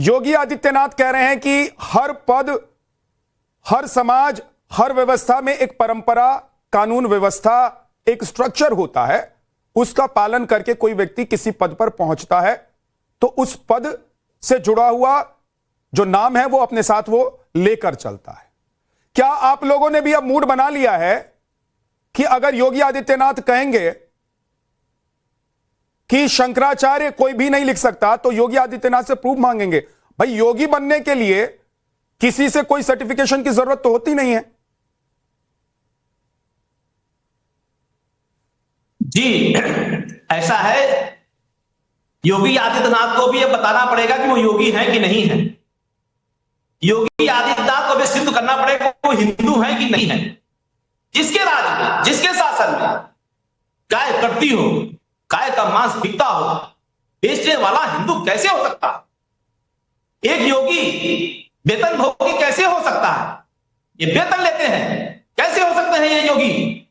योगी आदित्यनाथ कह रहे हैं कि हर पद, हर समाज, हर व्यवस्था में एक परंपरा, कानून व्यवस्था, एक स्ट्रक्चर होता है, उसका पालन करके कोई व्यक्ति किसी पद पर पहुंचता है तो उस पद से जुड़ा हुआ जो नाम है वो अपने साथ वो लेकर चलता है। क्या आप लोगों ने भी अब मूड बना लिया है कि अगर योगी आदित्यनाथ कहेंगे कि शंकराचार्य कोई भी नहीं लिख सकता तो योगी आदित्यनाथ से प्रूफ मांगेंगे? भाई, योगी बनने के लिए किसी से कोई सर्टिफिकेशन की जरूरत तो होती नहीं है। जी, ऐसा है। योगी आदित्यनाथ को भी यह बताना पड़ेगा कि वो योगी हैं कि नहीं है। योगी आदित्यनाथ को भी सिद्ध करना पड़ेगा वो हिंदू हैं कि नहीं है। जिसके राज में, जिसके शासन में गाय कटती हो, गाय का मांस बिकता हो, बेचने वाला हिंदू कैसे हो सकता? एक योगी वेतन भोगी कैसे हो सकता है? ये वेतन लेते हैं, कैसे हो सकते हैं ये योगी?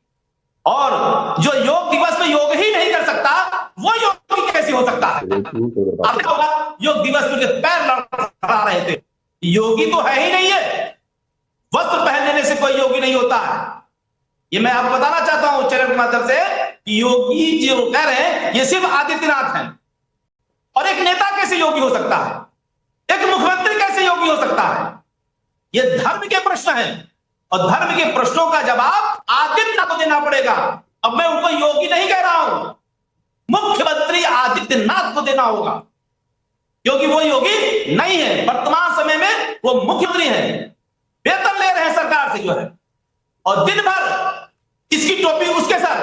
और जो योग दिवस में योग ही नहीं कर सकता वो योगी कैसे हो सकता है? आपने होगा योग दिवस में पैर लड़खड़ा रहे थे। योगी तो है ही नहीं है। वस्त्र पहन लेने से कोई योगी नहीं होता है। ये मैं आपको बताना चाहता हूं चैनल के माध्यम से कि योगी जो कह रहे हैं ये सिर्फ आदित्यनाथ हैं। और एक नेता कैसे योगी हो सकता है? एक मुख्यमंत्री कैसे योगी हो सकता है? ये धर्म के प्रश्न हैं और धर्म के प्रश्नों का जवाब आदित्यनाथ को देना पड़ेगा। अब मैं उनको योगी नहीं कह रहा हूं, मुख्यमंत्री आदित्यनाथ को देना होगा, क्योंकि वो योगी नहीं है। वर्तमान समय में वो मुख्यमंत्री हैं, वेतन ले रहे हैं सरकार से जो है, और दिन भर इसकी टोपी उसके सर।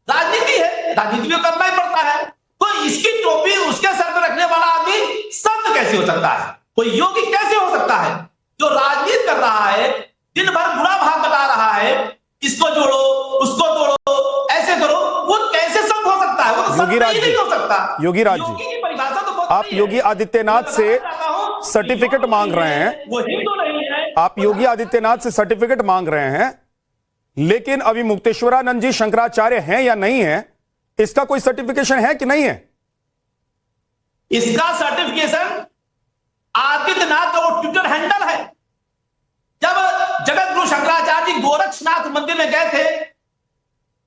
राजनीति है, राजनीति में करना ही पड़ता है। तो इसकी टोपी उसके सर पर रखने वाला आदमी संत कैसे हो सकता है? कोई योगी कैसे हो सकता है? जो राजनीति कर रहा है, दिन भर बुरा भाग बता रहा है, इसको जोड़ो उसको तोड़ो, ऐसे करो, वो कैसे संत हो सकता है? वो तो संत ही नहीं हो सकता। योगी राज जी, की परिभाषा तो आप योगी आदित्यनाथ से सर्टिफिकेट मांग रहे हैं, वो हिंदू नहीं है। आप योगी आदित्यनाथ से सर्टिफिकेट मांग रहे हैं, लेकिन अभी मुक्तेश्वरानंद जी शंकराचार्य हैं या नहीं है, इसका कोई सर्टिफिकेशन है कि नहीं है? इसका सर्टिफिकेशन आदित्यनाथ का वो ट्विटर हैंडल है। जब जगत गुरु शंकराचार्य जी गोरक्षनाथ मंदिर में गए थे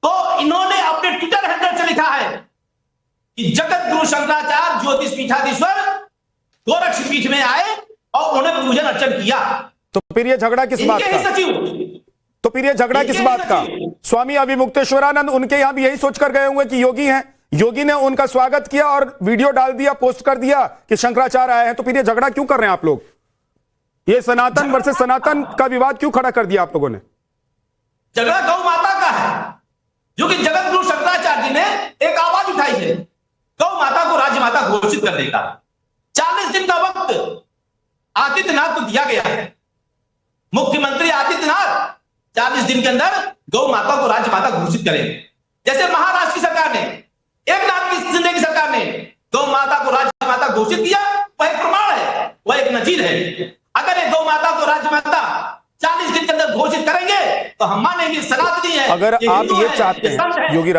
तो इन्होंने अपने ट्विटर हैंडल से लिखा है कि जगत गुरु शंकराचार्य ज्योतिष पीठाधीश्वर गोरक्ष पीठ में आए और उन्हें पूजन अर्चन किया। तो फिर ये झगड़ा किस बात का? तो फिर ये झगड़ा किस बात का? स्वामी अभिमुक्तेश्वरानंद उनके यहां भी यही सोचकर गए होंगे कि योगी हैं, योगी ने उनका स्वागत किया और वीडियो डाल दिया, पोस्ट कर दिया कि शंकराचार्य आए हैं। तो फिर ये झगड़ा क्यों कर रहे हैं आप लोग? ये सनातन वर्सेस सनातन का विवाद क्यों खड़ा कर दिया आप लोगों ने? झगड़ा गौ माता का है, जो कि जगत गुरु शंकराचार्य जी ने एक आवाज उठाई है गौ माता को राज्य माता घोषित करने का। 40 दिन का वक्त आदित्यनाथ को दिया गया है। मुख्यमंत्री आदित्यनाथ 40 दिन के अंदर गौ माता को राज्य माता घोषित करें। जैसे महाराष्ट्र की सरकार ने, एकनाथ शिंदे की सरकार ने गौ माता को राज्य माता घोषित किया, वह एक प्रमाण है, वह एक नजीर है। अगर ये गौ माता को राज्य माता 40 दिन के अंदर घोषित करेंगे तो हम मानेंगे सनातनी है। अगर आप ये चाहते हैं योगी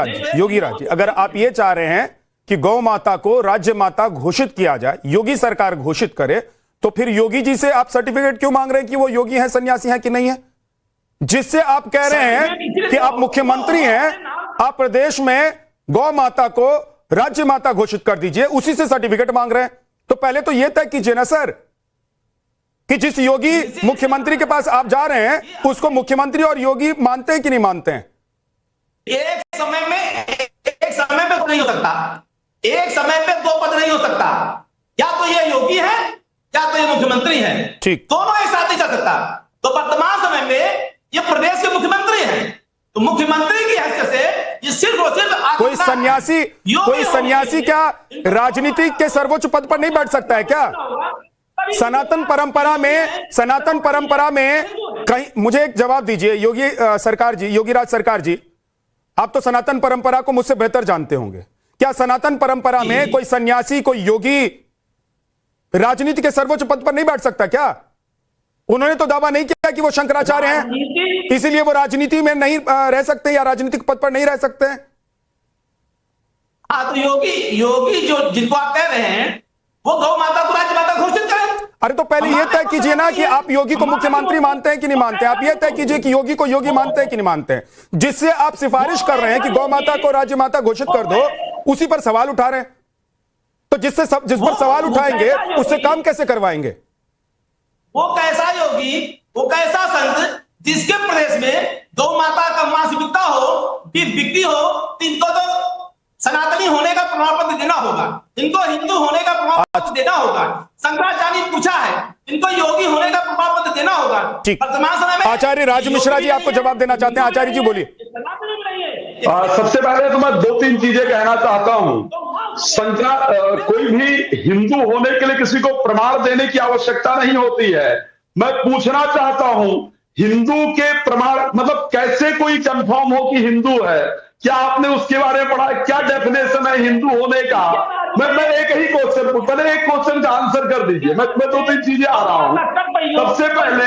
राज जी, अगर आप ये चाह रहे हैं कि गौ माता को राज्य माता घोषित किया जाए, योगी सरकार घोषित करे, तो फिर योगी जी से आप सर्टिफिकेट क्यों मांग रहे हैं कि वो योगी हैं, सन्यासी हैं कि नहीं है? जिससे आप कह रहे हैं कि आप मुख्यमंत्री हैं, आप प्रदेश में गौ माता को राज्य माता घोषित कर दीजिए, उसी से सर्टिफिकेट मांग रहे हैं। तो पहले तो यह तय कीजिए ना सर कि जिस योगी मुख्यमंत्री के पास आप जा रहे हैं उसको मुख्यमंत्री और योगी मानते हैं कि नहीं मानते हैं? एक समय पे तो नहीं हो सकता, एक समय पे दो पद नहीं हो सकता। या तो ये योगी है या तो ये मुख्यमंत्री है, ठीक, दोनों एक साथ नहीं चल सकता। तो वर्तमान समय में ये प्रदेश के मुख्यमंत्री हैं, तो मुख्यमंत्री की हैसियत से ये सिर्फ और सिर्फ कोई सन्यासी क्या राजनीति के सर्वोच्च पद पर नहीं बैठ सकता है क्या? सनातन परंपरा में कहीं, मुझे एक जवाब दीजिए योगी सरकार जी, योगीराज सरकार जी, आप तो सनातन परंपरा को मुझसे बेहतर जानते होंगे। क्या सनातन परंपरा में कोई सन्यासी, कोई योगी राजनीति के सर्वोच्च पद पर नहीं बैठ सकता क्या? उन्होंने तो दावा नहीं किया कि वो शंकराचार्य हैं, इसीलिए वो राजनीति में नहीं रह सकते या राजनीतिक पद पर नहीं रह सकते हैं। तो योगी जो जिनको आप कह रहे हैं वो गौ माता को राज्य माता घोषित करें। अरे तो पहले ये तय कीजिए ना कि आप योगी को मुख्यमंत्री मानते हैं कि नहीं मानते हैं। आप ये तय कीजिए कि योगी को योगी मानते हैं कि नहीं मानते हैं। जिससे आप सिफारिश कर रहे हैं कि गौ माता को राज्य माता घोषित कर दो, उसी पर सवाल उठा रहे हैं। तो जिस पर सवाल उठाएंगे उससे काम कैसे करवाएंगे? वो कैसा योगी, वो कैसा संत जिसके प्रदेश में गौ माता का मांस बिकता हो, बिक्री हो, तो इनको तो सनातनी होने का प्रमाण पत्र देना होगा, इनको हिंदू होने का प्रमाण पत्र देना होगा। शंकराचार्य ने पूछा है, इनको योगी होने का प्रमाण पत्र देना होगा। वर्तमान समय में आचार्य राज मिश्रा जी आपको जवाब देना चाहते हैं। आचार्य जी बोलिए। सबसे पहले तो मैं 2-3 चीजें कहना चाहता हूं। कोई भी हिंदू होने के लिए किसी को प्रमाण देने की आवश्यकता नहीं होती है। मैं पूछना चाहता हूं, हिंदू के प्रमाण मतलब कैसे कोई कंफर्म हो कि हिंदू है? क्या आपने उसके बारे में पढ़ा? क्या डेफिनेशन है हिंदू होने का? मैं एक ही क्वेश्चन पूछ, पहले एक क्वेश्चन का आंसर कर दीजिए। मैं 2-3 चीजें आ रहा हूं। सबसे पहले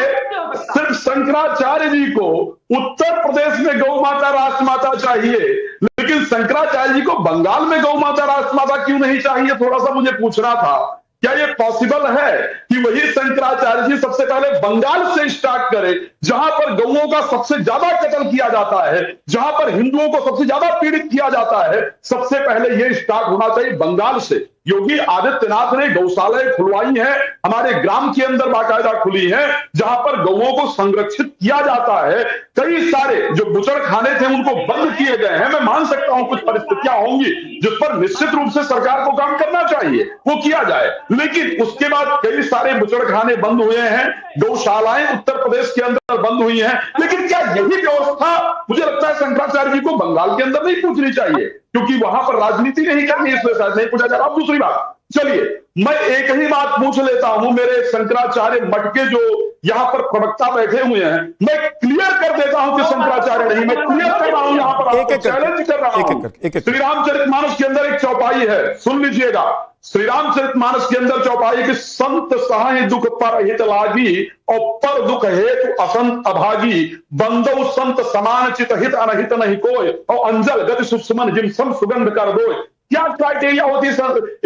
सिर्फ शंकराचार्य जी को उत्तर प्रदेश में गौ माता राष्ट्रमाता चाहिए, लेकिन शंकराचार्य जी को बंगाल में गौ माता राष्ट्रमाता क्यों नहीं चाहिए? थोड़ा सा मुझे पूछना था। क्या ये पॉसिबल है कि वही शंकराचार्य जी सबसे पहले बंगाल से स्टार्ट करें, जहां पर गौओं का सबसे ज्यादा कत्ल किया जाता है, जहां पर हिंदुओं को सबसे ज्यादा पीड़ित किया जाता है? सबसे पहले ये स्टार्ट होना चाहिए बंगाल से। योगी आदित्यनाथ ने गौशालाएं खुलवाई हैं, हमारे ग्राम के अंदर बाकायदा खुली है, जहां पर गौओं को संरक्षित किया जाता है। कई सारे जो बुचड़ खाने थे उनको बंद किए गए हैं। मैं मान सकता हूं कुछ परिस्थितियां होंगी जिस पर निश्चित रूप से सरकार को काम करना चाहिए, वो किया जाए, लेकिन उसके बाद कई सारे बुचड़ खाने बंद हुए हैं, गौशालाएं उत्तर प्रदेश के अंदर बंद हुई हैं। लेकिन क्या यही व्यवस्था मुझे लगता है शंकराचार्य जी को बंगाल के अंदर नहीं पूछनी चाहिए, क्योंकि वहां पर राजनीति नहीं करनी, इसलिए शायद नहीं पूछा जा रहा। दूसरी बात, चलिए मैं एक ही बात पूछ लेता हूं। मेरे शंकराचार्य मठ के जो यहां पर प्रवक्ता बैठे हुए हैं, मैं क्लियर कर देता हूं कि शंकराचार्य नहीं, मैं क्लियर कर रहा हूं, यहां पर आपको चैलेंज कर रहा हूं। श्री रामचरितमानस के अंदर एक चौपाई है, सुन लीजिएगा। श्री रामचरितमानस के अंदर चौपाई कि संत सहाय दुख पर हित लागी और पर दुख हेतु असंत अभागी, बंदो संत समान चित हित अनहित नहीं कोय और अंजल गति सुषमन जिम सम सुगंध कर दो। क्या क्राइटेरिया होती है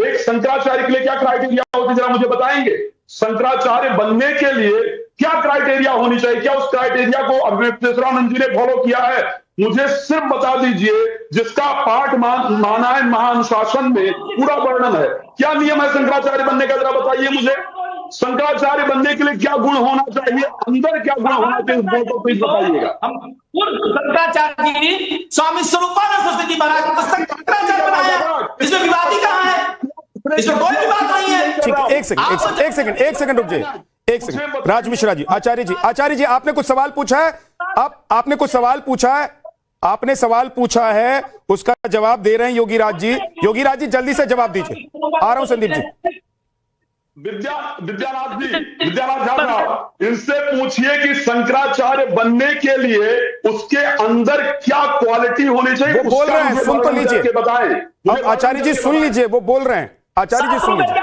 एक शंकराचार्य के लिए? क्या क्राइटेरिया होती है, जरा मुझे बताएंगे? शंकराचार्य बनने के लिए क्या क्राइटेरिया होनी चाहिए? क्या उस क्राइटेरिया को अद्वैतानंद जी ने फॉलो किया है? मुझे सिर्फ बता दीजिए जिसका पाठ माना है महानुशासन में पूरा वर्णन है। क्या नियम है शंकराचार्य बनने का, जरा बताइए मुझे। शंकराचार्य बनने के लिए क्या गुण होना चाहिए, अंदर क्या गुण होना चाहिए, गुण को प्लीज बताइएगा। शंकराचार्य जी स्वामी स्वरूपानंद सरस्वती महाराज को शंकराचार्य बनाया, इसमें विवादी कहां है? इसमें कोई विवाद नहीं है। ठीक है, एक सेकंड रुक जाइए, एक सेकंड। राज मिश्रा जी, आचार्य जी आपने कुछ सवाल पूछा है, आपने कुछ सवाल पूछा है, आपने सवाल पूछा है, उसका जवाब दे रहे हैं योगी राज जी। योगी राज जी जल्दी से जवाब दीजिए। आ रहा हूं संदीप जी। विद्यानाथ झा, इनसे पूछिए कि शंकराचार्य बनने के लिए उसके अंदर क्या क्वालिटी होनी चाहिए। वो बोल रहे हैं, सुन तो लीजिए, बताएं। आचार्य जी सुन लीजिए, वो बोल रहे हैं। आचार्य जी सुन लीजिए।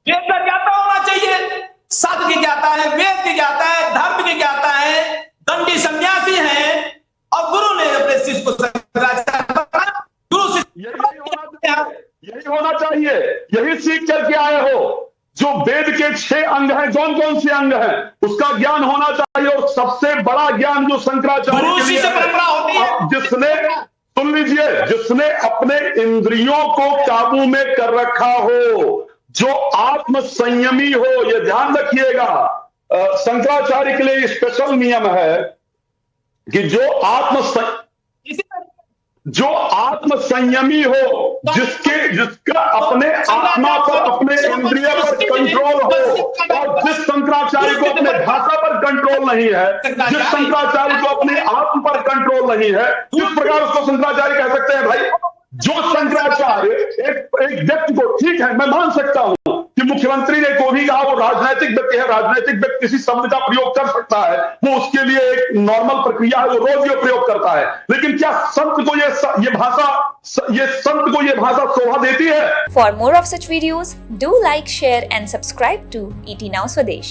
वेद का ज्ञाता होना चाहिए, शास्त्र की ज्ञाता है, वेद की ज्ञाता है, धर्म की ज्ञाता है, दंडी सन्यासी है, और गुरु ने अपने शिष्य को शंकराचार्य बनाया। गुरु से यही होना चाहिए, यही सीख करके आए हो। जो वेद के 6 अंग हैं, कौन कौन से अंग हैं, उसका ज्ञान होना चाहिए। और सबसे बड़ा ज्ञान जो शंकराचार्य के लिए है, जिसने, सुन लीजिए, जिसने अपने इंद्रियों को काबू में कर रखा हो, जो आत्म संयमी हो, यह ध्यान रखिएगा। शंकराचार्य के लिए स्पेशल नियम है कि जो आत्म संयमी हो, जिसका अपने आत्मा पर, अपने इंद्रिय पर कंट्रोल हो, और जिस शंकराचार्य को अपने भाषा पर कंट्रोल नहीं है, जिस शंकराचार्य को अपने आत्म पर कंट्रोल नहीं है, किस प्रकार उसको शंकराचार्य कह सकते हैं भाई? जो शंकराचार्य एक व्यक्ति को, ठीक है मैं मान सकता हूं कि मुख्यमंत्री ने को भी कहा वो राजनीतिक व्यक्ति है, राजनीतिक व्यक्ति किसी शब्द का प्रयोग कर सकता है, वो उसके लिए एक नॉर्मल प्रक्रिया है, वो रोज ये प्रयोग करता है। लेकिन क्या संत को ये भाषा शोभा देती है? For more of such videos do like, share and subscribe to ET Now Swadesh।